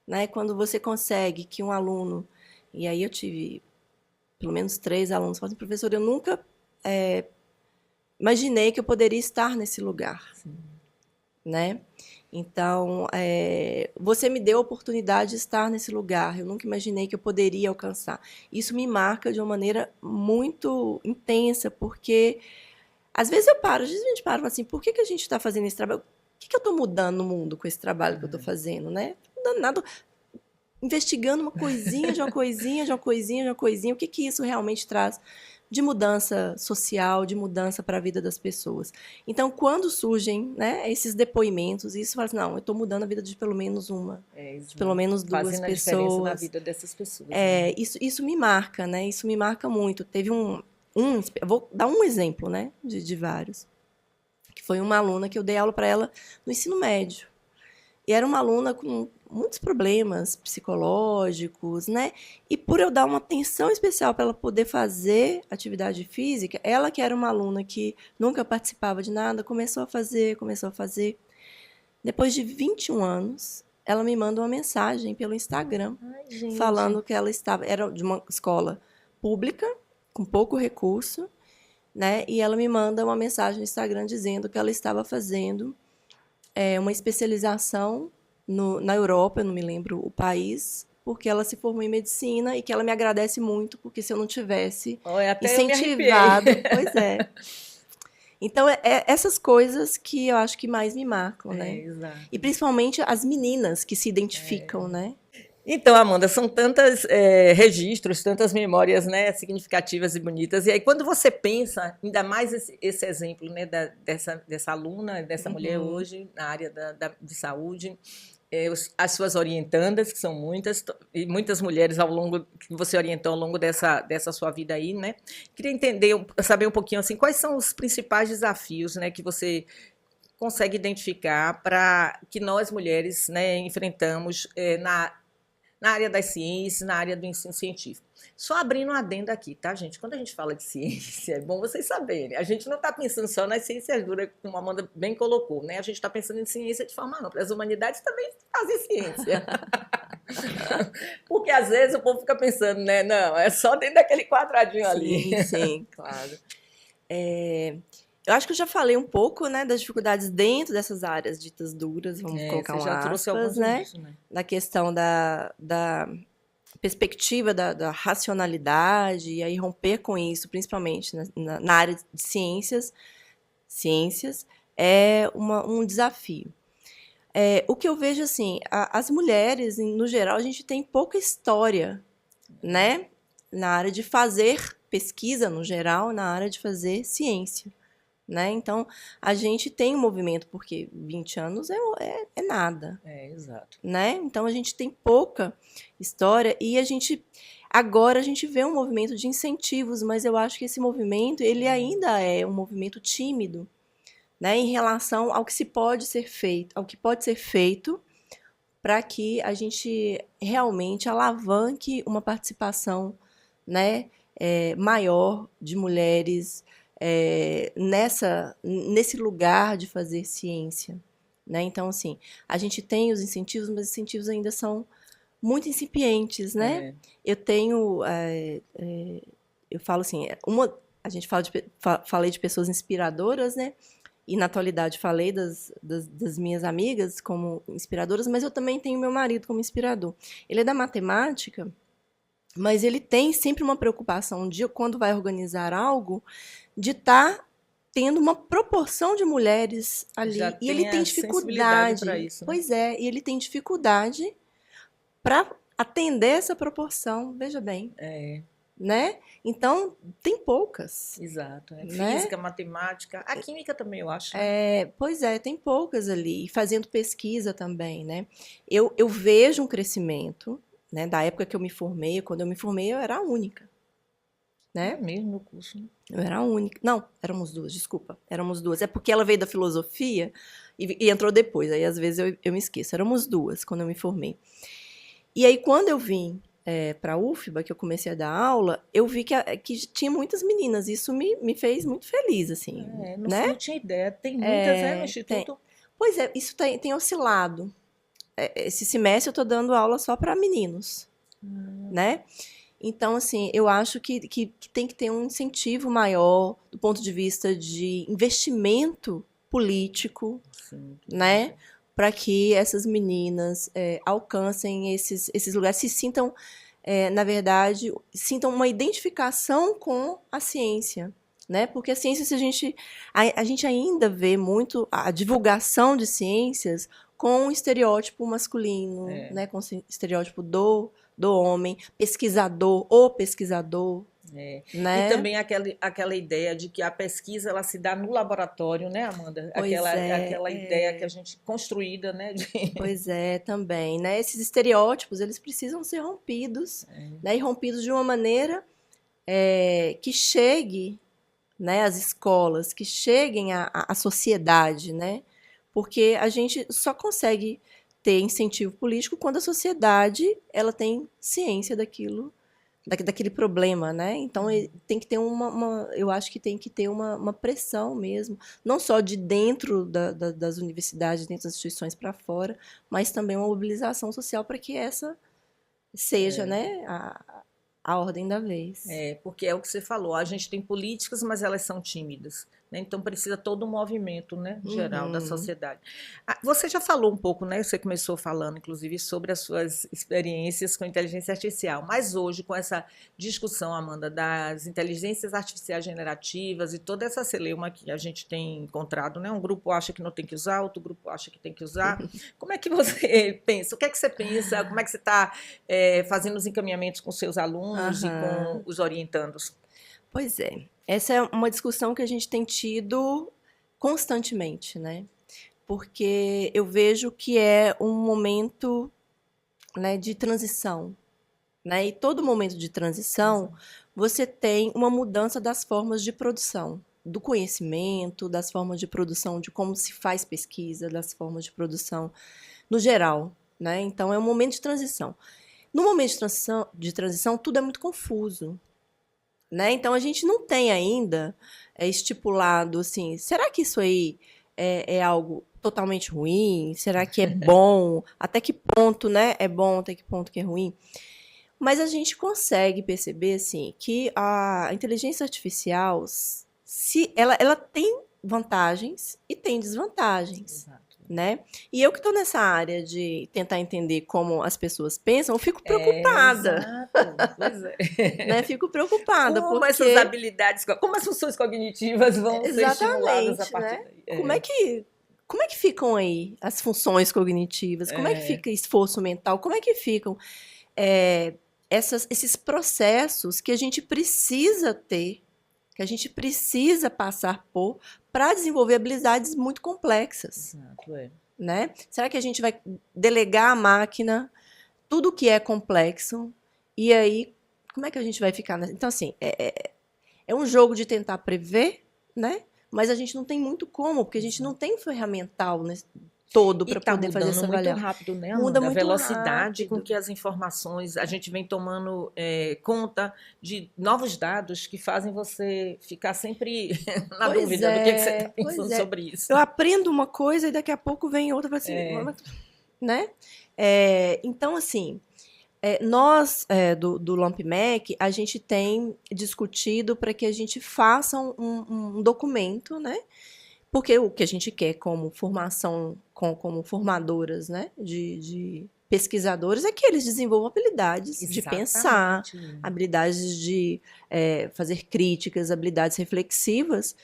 Né? Quando você consegue que um aluno, e aí eu tive pelo menos 3 alunos, falaram, professor, eu nunca imaginei que eu poderia estar nesse lugar. Sim. Né? Então, você me deu a oportunidade de estar nesse lugar, eu nunca imaginei que eu poderia alcançar. Isso me marca de uma maneira muito intensa, porque às vezes às vezes a gente para assim, por que a gente está fazendo esse trabalho? O que eu estou mudando no mundo com esse trabalho que eu estou fazendo, né? Não dando nada, investigando uma coisinha de uma coisinha, de uma coisinha, de uma coisinha, o que isso realmente traz de mudança social, de mudança para a vida das pessoas. Então, quando surgem, né, esses depoimentos, isso fala assim, não, eu estou mudando a vida de pelo menos uma, de pelo menos 2 pessoas. Fazendo a diferença na vida dessas pessoas. Né? Isso me marca, né? Isso me marca muito. Teve eu vou dar um exemplo, né, de vários. Que foi uma aluna que eu dei aula para ela no ensino médio. E era uma aluna com muitos problemas psicológicos, né? E por eu dar uma atenção especial para ela poder fazer atividade física, ela que era uma aluna que nunca participava de nada, começou a fazer. Depois de 21 anos, ela me manda uma mensagem pelo Instagram, falando que ela era de uma escola pública, com pouco recurso, né? E ela me manda uma mensagem no Instagram dizendo que ela estava fazendo uma especialização na Europa, eu não me lembro o país, porque ela se formou em medicina e que ela me agradece muito, porque se eu não tivesse incentivado... Pois é. Então, essas coisas que eu acho que mais me marcam, né? Exato. E principalmente as meninas que se identificam, né? Então, Amanda, são tantos registros, tantas memórias, né, significativas e bonitas. E aí, quando você pensa, ainda mais esse exemplo, né, dessa aluna, dessa mulher hoje, na área de saúde, as suas orientandas, que são muitas, e muitas mulheres que você orientou ao longo dessa sua vida aí, né? Queria saber um pouquinho, assim, quais são os principais desafios, né, que você consegue identificar para que nós, mulheres, né, enfrentamos na área das ciências, na área do ensino científico. Só abrindo um adendo aqui, tá, gente? Quando a gente fala de ciência, é bom vocês saberem. A gente não está pensando só nas ciências duras, como a Amanda bem colocou, né? A gente está pensando em ciência de forma ampla. As humanidades também fazem ciência. Porque às vezes o povo fica pensando, né? Não, é só dentro daquele quadradinho ali. Sim, sim, claro. Eu acho que eu já falei um pouco, né, das dificuldades dentro dessas áreas ditas duras, vamos colocar Você já trouxe alguns né? disso, né? Da questão da perspectiva da racionalidade, e aí romper com isso, principalmente na área de ciências é um desafio. O que eu vejo, assim, as mulheres, no geral, a gente tem pouca história, né, na área de fazer pesquisa, no geral, na área de fazer ciência. Né? Então, a gente tem um movimento, porque 20 anos é nada. Exato. Né? Então, a gente tem pouca história e agora a gente vê um movimento de incentivos, mas eu acho que esse movimento ele ainda é um movimento tímido, né? Em relação ao que pode ser feito para que a gente realmente alavanque uma participação, né, maior de mulheres nesse lugar de fazer ciência, né? Então, assim, a gente tem os incentivos, mas os incentivos ainda são muito incipientes, né? Eu tenho, eu falo assim, a gente falei de pessoas inspiradoras, né? E na atualidade falei das minhas amigas como inspiradoras, mas eu também tenho meu marido como inspirador. Ele é da matemática, mas ele tem sempre uma preocupação de, quando vai organizar algo, de estar tendo uma proporção de mulheres ali. E ele tem dificuldade. Isso, né? Pois é, e ele tem dificuldade para atender essa proporção, veja bem. Né? Então, tem poucas. Exato. Né? Física, matemática, a química também, eu acho. Pois é, tem poucas ali, fazendo pesquisa também, né? Eu vejo um crescimento, né? Da época que eu me formei, quando eu me formei, eu era a única. Né? É mesmo no curso, né? Eu era a única. Não, éramos duas, desculpa. Éramos duas. É porque ela veio da filosofia e entrou depois. Aí, às vezes, eu me esqueço. Éramos duas quando eu me formei. E aí, quando eu vim para a UFBA, que eu comecei a dar aula, eu vi que tinha muitas meninas. Isso me fez muito feliz, assim. Não tinha ideia. Tem muitas, no Instituto? Pois é, isso tem oscilado. Esse semestre eu estou dando aula só para meninos. Né? Então, assim, eu acho que tem que ter um incentivo maior do ponto de vista de investimento político, né? Para que essas meninas alcancem esses lugares, se sintam, na verdade, sintam uma identificação com a ciência. Né? Porque a ciência, se a gente ainda vê muito a divulgação de ciências com o estereótipo masculino, né? Com o estereótipo do homem, pesquisador ou pesquisador. Né? E também aquela ideia de que a pesquisa ela se dá no laboratório, né, Amanda? Aquela ideia que a gente construída, né? Pois é, também, né? Esses estereótipos eles precisam ser rompidos, né? E rompidos de uma maneira que chegue, né, às escolas, que cheguem à sociedade, né? Porque a gente só consegue ter incentivo político quando a sociedade ela tem ciência daquele problema, né? Então tem que ter eu acho que tem que ter uma pressão mesmo, não só de dentro das universidades, dentro das instituições para fora, mas também uma mobilização social para que essa seja, né, a ordem da vez. Porque é o que você falou, a gente tem políticas, mas elas são tímidas. Então, precisa todo um movimento, né, geral da sociedade. Você já falou um pouco, né, você começou falando, inclusive, sobre as suas experiências com inteligência artificial, mas hoje, com essa discussão, Amanda, das inteligências artificiais generativas e toda essa celeuma que a gente tem encontrado, né, um grupo acha que não tem que usar, outro grupo acha que tem que usar. Como é que você pensa? O que é que você pensa? Como é que você está fazendo os encaminhamentos com seus alunos e com os orientandos? Pois é. Essa é uma discussão que a gente tem tido constantemente, né? Porque eu vejo que é um momento, né, de transição. Né? E todo momento de transição, você tem uma mudança das formas de produção, do conhecimento, das formas de produção, de como se faz pesquisa, das formas de produção no geral. Né? Então, é um momento de transição. No momento de transição, tudo é muito confuso, né? Então, a gente não tem ainda estipulado, assim, será que isso aí é algo totalmente ruim? Será que é bom? Até que ponto, né, é bom? Até que ponto que é ruim? Mas a gente consegue perceber, assim, que a inteligência artificial, ela tem vantagens e tem desvantagens. Exato. Né? E eu que estou nessa área de tentar entender como as pessoas pensam, eu fico preocupada. Exato, pois é. Né? Fico preocupada, Como essas porque... habilidades, como as funções cognitivas vão ser estimuladas a Exatamente, partir né? daí. Como é que ficam aí as funções cognitivas? Como é que fica esforço mental? Como é que ficam esses processos que a gente precisa ter, que a gente precisa passar por para desenvolver habilidades muito complexas? Exato, né? Será que a gente vai delegar à máquina tudo que é complexo? E aí, como é que a gente vai ficar? Então, assim, é um jogo de tentar prever, né? Mas a gente não tem muito como, porque a gente não tem um ferramental, né, todo para poder fazer essa muito avaliação. rápido, né, Muda Amanda? A muito velocidade com rápido. que as informações, a gente vem tomando conta de novos dados que fazem você ficar sempre na dúvida do que você está pensando sobre isso. Eu aprendo uma coisa e daqui a pouco vem outra, assim, né? Então, assim, nós do LampMec, a gente tem discutido para que a gente faça um documento, né? Porque o que a gente quer como formação, como formadoras, né, de pesquisadores, é que eles desenvolvam habilidades de pensar, habilidades de fazer críticas, habilidades reflexivas,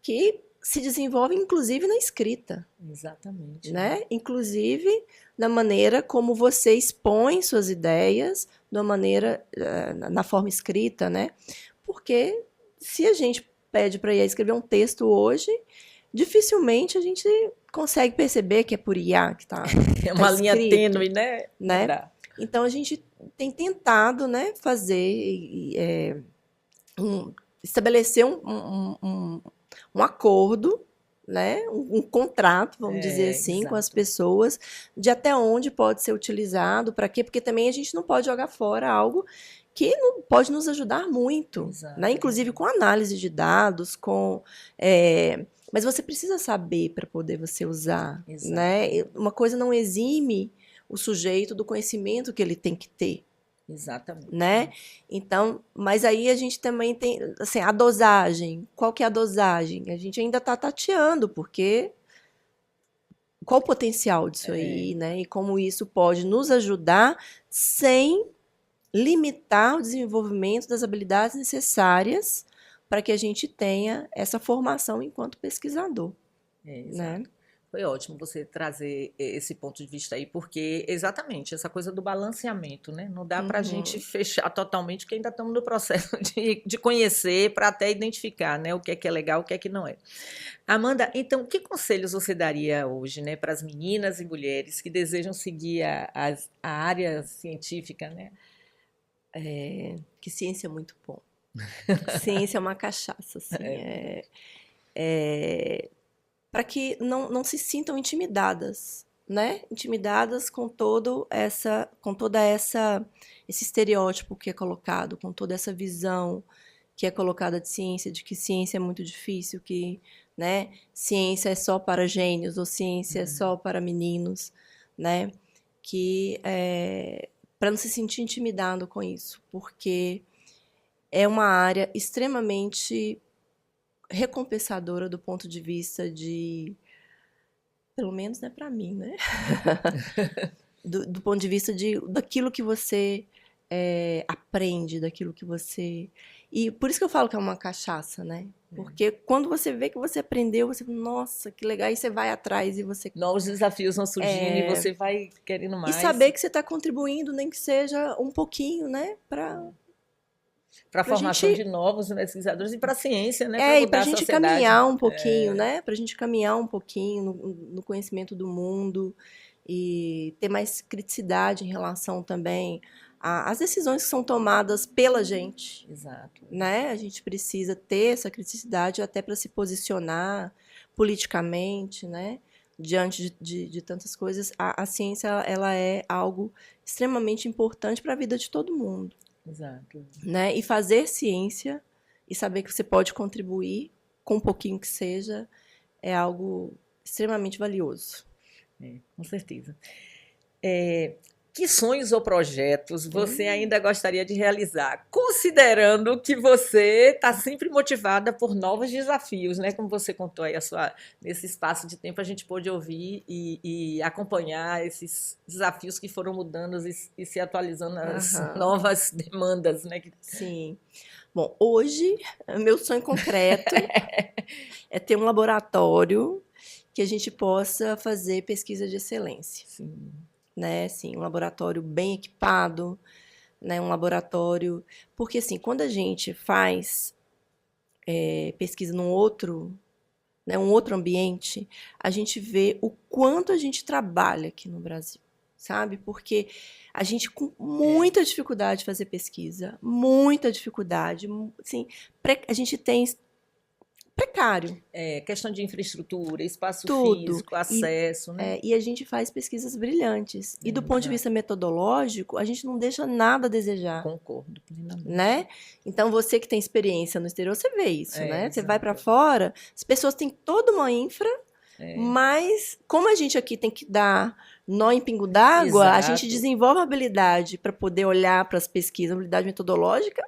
que se desenvolvem, inclusive, na escrita. Exatamente. Né? Inclusive, na maneira como você expõe suas ideias, na forma escrita, né? Porque se a gente pede para IA escrever um texto hoje, dificilmente a gente consegue perceber que é por IA que está É uma linha tênue, né? Então, a gente tem tentado, né, estabelecer um acordo, né, um contrato, vamos dizer assim, com as pessoas, de até onde pode ser utilizado, para quê? Porque também a gente não pode jogar fora algo que não pode nos ajudar muito, né? Inclusive com análise de dados, mas você precisa saber para poder você usar, né? Uma coisa não exime o sujeito do conhecimento que ele tem que ter. Exatamente. Né? Então, mas aí a gente também tem, assim, a dosagem. Qual que é a dosagem? A gente ainda está tateando, porque qual o potencial disso aí, né? E como isso pode nos ajudar sem limitar o desenvolvimento das habilidades necessárias para que a gente tenha essa formação enquanto pesquisador. Né? Foi ótimo você trazer esse ponto de vista aí, porque exatamente essa coisa do balanceamento, né? Não dá para a gente fechar totalmente, porque ainda estamos no processo de conhecer para até identificar, né? O que é legal, o que é que não é. Amanda, então, que conselhos você daria hoje, né, para as meninas e mulheres que desejam seguir a área científica, né? Que ciência é muito bom. Ciência é uma cachaça, assim. Para que não se sintam intimidadas, né? Intimidadas com esse estereótipo que é colocado, com toda essa visão que é colocada de ciência, de que ciência é muito difícil, que, né, ciência é só para gênios ou ciência é só para meninos, né? Que para não se sentir intimidado com isso, porque é uma área extremamente recompensadora do ponto de vista pelo menos, né, para mim, né? do ponto de vista daquilo que você aprende, daquilo que você... E por isso que eu falo que é uma cachaça, né? Porque quando você vê que você aprendeu, você fala, nossa, que legal, e você vai atrás e você... Novos desafios vão surgindo e você vai querendo mais. E saber que você está contribuindo, nem que seja um pouquinho, né? Para a formação de novos pesquisadores e para a ciência, né? E para a gente caminhar um pouquinho, né? Para a gente caminhar um pouquinho no conhecimento do mundo e ter mais criticidade em relação também às decisões que são tomadas pela gente. Exato. Né? A gente precisa ter essa criticidade até para se posicionar politicamente, né? diante de tantas coisas, a ciência ela é algo extremamente importante para a vida de todo mundo. Exato. Né? E fazer ciência e saber que você pode contribuir com um pouquinho que seja é algo extremamente valioso. Com certeza. Que sonhos ou projetos você ainda gostaria de realizar, considerando que você está sempre motivada por novos desafios, né? Como você contou aí, nesse espaço de tempo a gente pôde ouvir e acompanhar esses desafios que foram mudando e se atualizando às novas demandas, né? Sim. Bom, hoje, meu sonho concreto é ter um laboratório que a gente possa fazer pesquisa de excelência. Sim. Né? Assim, um laboratório bem equipado, né? Um laboratório... Porque, assim, quando a gente faz pesquisa num outro, né? Um outro ambiente, a gente vê o quanto a gente trabalha aqui no Brasil, sabe? Porque a gente, com muita dificuldade de fazer pesquisa, muita dificuldade, assim, a gente tem precário. Questão de infraestrutura, espaço Tudo. físico, acesso, né? E a gente faz pesquisas brilhantes. E do ponto de vista metodológico, a gente não deixa nada a desejar. Concordo plenamente. Né? Então, você que tem experiência no exterior, você vê isso, né? Você vai para fora, as pessoas têm toda uma infra, mas como a gente aqui tem que dar nó em pingo d'água, a gente desenvolve uma habilidade para poder olhar para as pesquisas, uma habilidade metodológica.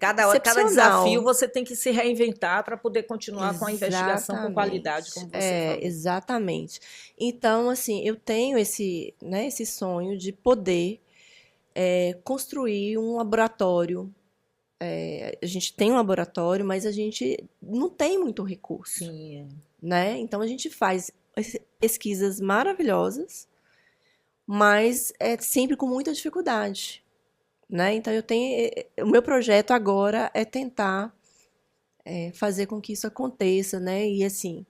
Cada desafio você tem que se reinventar para poder continuar com a investigação com qualidade, como você falou. Exatamente. Então, assim, eu tenho esse sonho de poder construir um laboratório. A gente tem um laboratório, mas a gente não tem muito recurso. Sim. Né? Então, a gente faz pesquisas maravilhosas, mas sempre com muita dificuldade. Né? Então, o meu projeto agora é tentar fazer com que isso aconteça, né? E assim,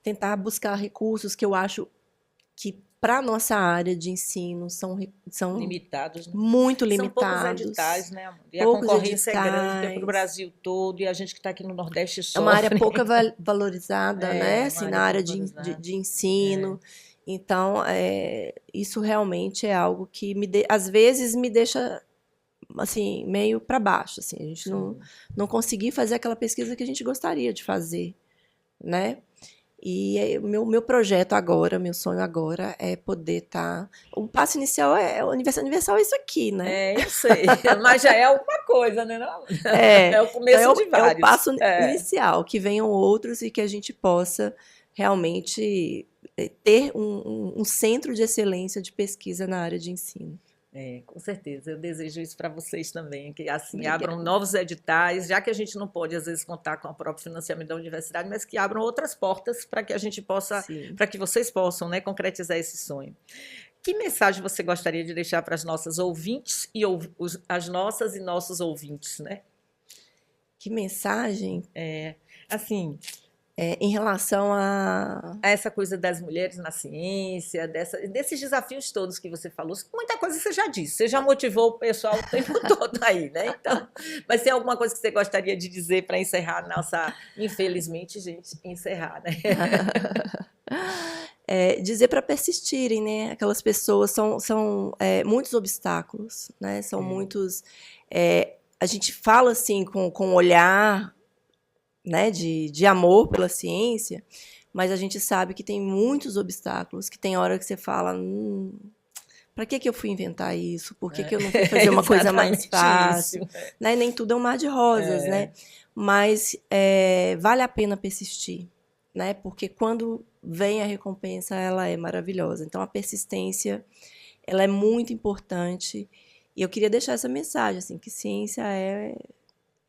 tentar buscar recursos que eu acho que para a nossa área de ensino são limitados, né? Muito limitados. São poucos editais, né, amor? E a concorrência é grande para o Brasil todo, e a gente que está aqui no Nordeste sofre. É uma área pouca valorizada, né? Assim, na área de ensino. Então, isso realmente é algo que às vezes me deixa assim, meio para baixo, assim, a gente não conseguir fazer aquela pesquisa que a gente gostaria de fazer, né? E meu projeto agora, meu sonho agora é poder estar... O passo inicial o universal é isso aqui, né? Eu sei, mas já é alguma coisa, né? Não? É o começo de vários. É o passo inicial, que venham outros e que a gente possa realmente ter um centro de excelência de pesquisa na área de ensino. Com certeza, eu desejo isso para vocês também, que assim abram novos editais, já que a gente não pode às vezes contar com o próprio financiamento da universidade, mas que abram outras portas para que a gente possa, para que vocês possam, né, concretizar esse sonho. Que mensagem você gostaria de deixar para as nossas ouvintes e as nossas e nossos ouvintes, né? Que mensagem? Assim, em relação a essa coisa das mulheres na ciência, desses desafios todos que você falou, muita coisa você já disse, você já motivou o pessoal o tempo todo aí, né? Então, mas tem alguma coisa que você gostaria de dizer para encerrar nossa, infelizmente, gente, encerrar, né? Dizer para persistirem, né? Aquelas pessoas são muitos obstáculos, né? São muitos... a gente fala assim com olhar, né, de amor pela ciência, mas a gente sabe que tem muitos obstáculos, que tem hora que você fala, para que eu fui inventar isso? Por que eu não fui fazer uma coisa mais fácil? Né? Nem tudo é um mar de rosas, né? Mas vale a pena persistir, né? Porque quando vem a recompensa, ela é maravilhosa. Então, a persistência, ela é muito importante, e eu queria deixar essa mensagem, assim, que ciência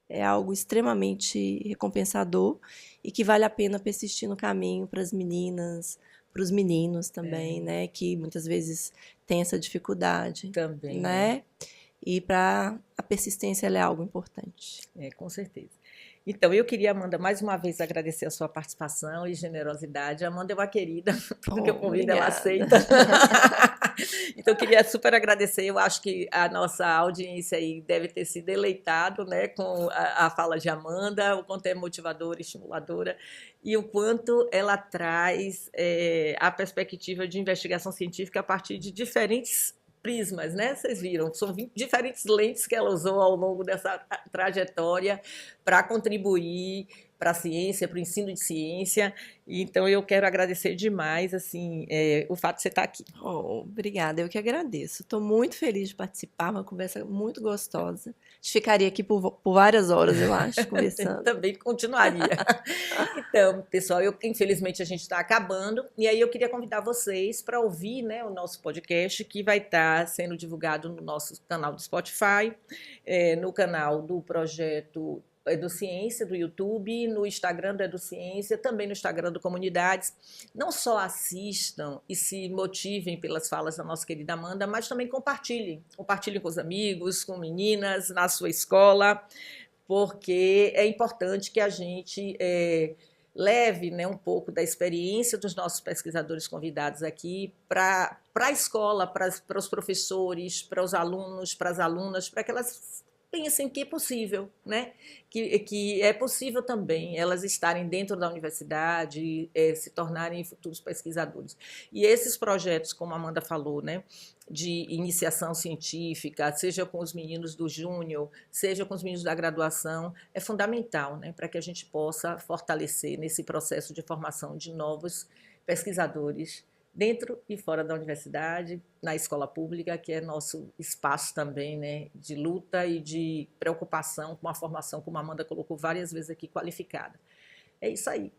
é algo extremamente recompensador e que vale a pena persistir no caminho para as meninas, para os meninos também, né? Que muitas vezes têm essa dificuldade. Também. Né? E a persistência ela é algo importante. Com certeza. Então, eu queria, Amanda, mais uma vez agradecer a sua participação e generosidade. A Amanda é uma querida, tudo que eu convido ela Obrigada. aceita. Então, eu queria super agradecer. Eu acho que a nossa audiência aí deve ter se deleitado, né, com a fala de Amanda, o quanto é motivadora, estimuladora, e o quanto ela traz a perspectiva de investigação científica a partir de diferentes prismas, né? Vocês viram, são diferentes lentes que ela usou ao longo dessa trajetória para contribuir para a ciência, para o ensino de ciência. Então, eu quero agradecer demais assim, o fato de você estar aqui. Oh, obrigada, eu que agradeço. Estou muito feliz de participar, uma conversa muito gostosa. A gente ficaria aqui por várias horas, eu acho, conversando. Também continuaria. Então, pessoal, infelizmente a gente está acabando, e aí eu queria convidar vocês para ouvir, né, o nosso podcast, que vai estar sendo divulgado no nosso canal do Spotify, no canal do projeto Edociência, do YouTube, no Instagram do Edociência, também no Instagram do Comunidades. Não só assistam e se motivem pelas falas da nossa querida Amanda, mas também compartilhem. Compartilhem com os amigos, com meninas, na sua escola, porque é importante que a gente leve, né, um pouco da experiência dos nossos pesquisadores convidados aqui para a escola, para os professores, para os alunos, para as alunas, para que elas pensem que é possível, né? Que é possível também elas estarem dentro da universidade, se tornarem futuros pesquisadores. E esses projetos, como a Amanda falou, né, de iniciação científica, seja com os meninos do júnior, seja com os meninos da graduação, é fundamental, né, para que a gente possa fortalecer nesse processo de formação de novos pesquisadores dentro e fora da universidade, na escola pública, que é nosso espaço também, né, de luta e de preocupação com a formação, como a Amanda colocou várias vezes aqui, qualificada. É isso aí.